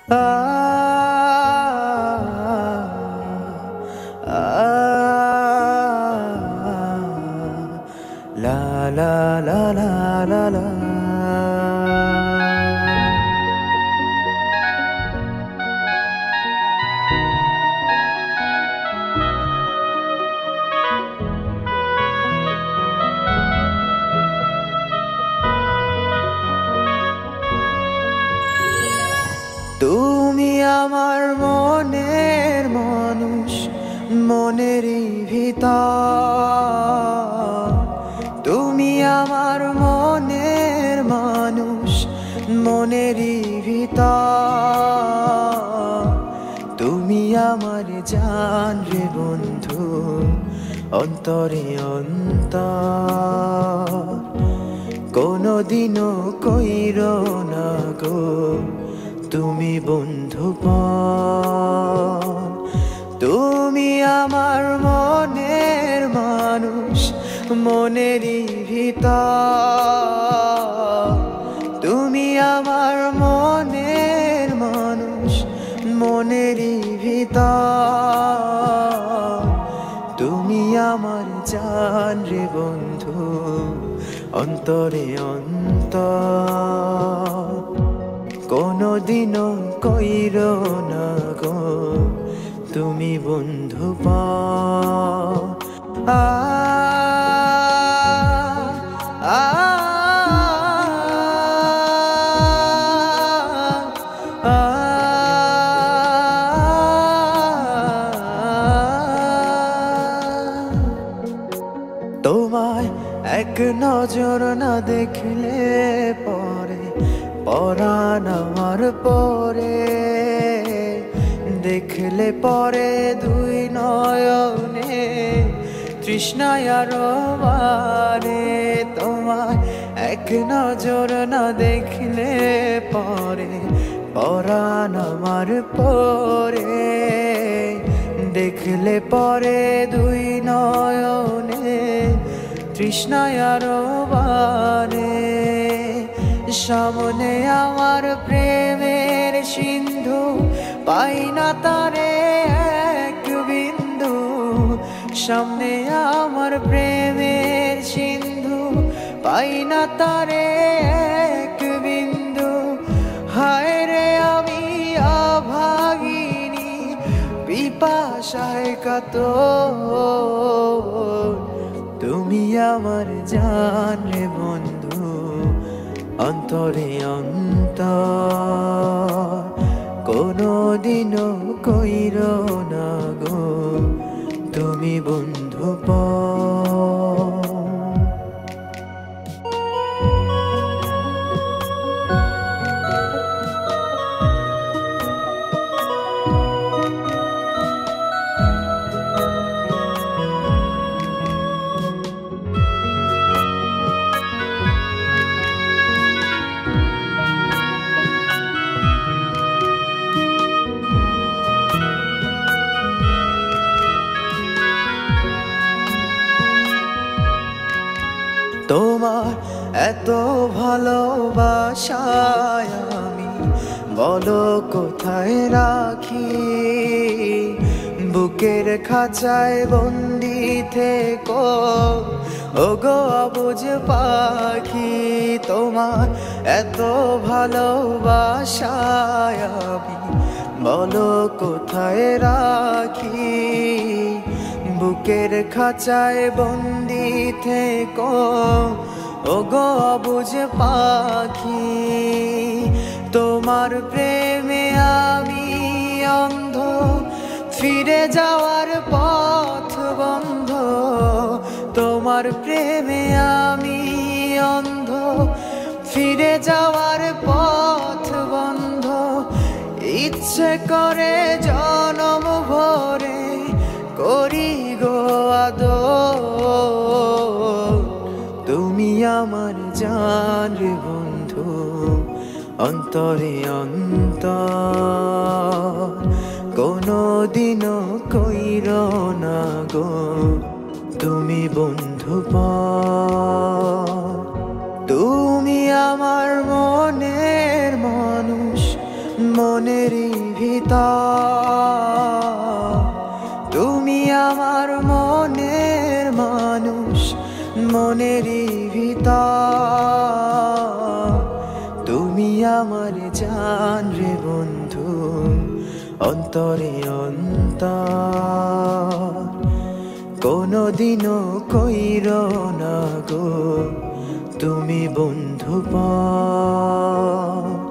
আ আ লা লা লা লা লা লা। তুমি আমার মনের মানুষ, মনেরই ভিতর। তুমি আমার মনের মানুষ, মনেরই ভিতর। তুমি আমার জান রে বন্ধু, অন্তরে অন্তর। কোনদিনও কইরো না গো তুমি বন্ধুপন। তুমি আমার মনের মানুষ, মনেরই ভিতর। তুমি আমার মনের মানুষ, মনেরই ভিতর। তুমি আমার জান রে বন্ধু, অন্তরে অন্তর। কোনদিনও কইরো না গো তুমি বন্ধুপন। আ আ আ তোমায় এক নজর না দেখলে পরে পরাণ আমার পরে। দেখলে পরে দুই নয়নে তৃষ্ণায় আরো বাড়ে। তোমায় এক নজর না দেখলে পরে পরাণ আমার পরে। দেখলে পরে দুই নয়নে তৃষ্ণায় আরো বাড়ে। সামনে আমার প্রেমের সিন্ধু, পাই না তারে এক বিন্দু। সামনে আমার প্রেমের সিন্ধু, পাই না তারে এক বিন্দু। হায় রে আমি অভাগিনী, পিপাসায় কাতর। তুমি আমার জান রে বন্ধু, অন্তরে অন্তর। কোনদিনও কইরো না গো তুমি বন্ধুপন। তোমার এত ভালোবাসায় আমি বলো কোথায় রাখি। বুকের খাঁচায় বন্দি থেকো ওগো অবুঝ পাখি। তোমার এত ভালোবাসায় আমি বলো কোথায় রাখি। বুকের খাঁচায় বন্দি থেকো ওগো অবুঝ পাখি। তোমার প্রেমে আমি অন্ধ, ফিরে যাওয়ার পথ বন্ধ। তোমার প্রেমে আমি অন্ধ, ফিরে যাওয়ার পথ বন্ধ। ইচ্ছে করে জনম ভরে করি গো আদর। তুমি আমার জান রে বন্ধু, অন্তরে অন্তর। কোনদিনও কইরো না গো তুমি বন্ধুপন। তুমি আমার মনের মানুষ, মনেরই ভিতর তুমি আমার মনের মানুষ, মনেরই ভিতর তুমি আমার জান রে বন্ধু, অন্তরে অন্তর কোনদিনও কইরো না গো তুমি বন্ধু পর।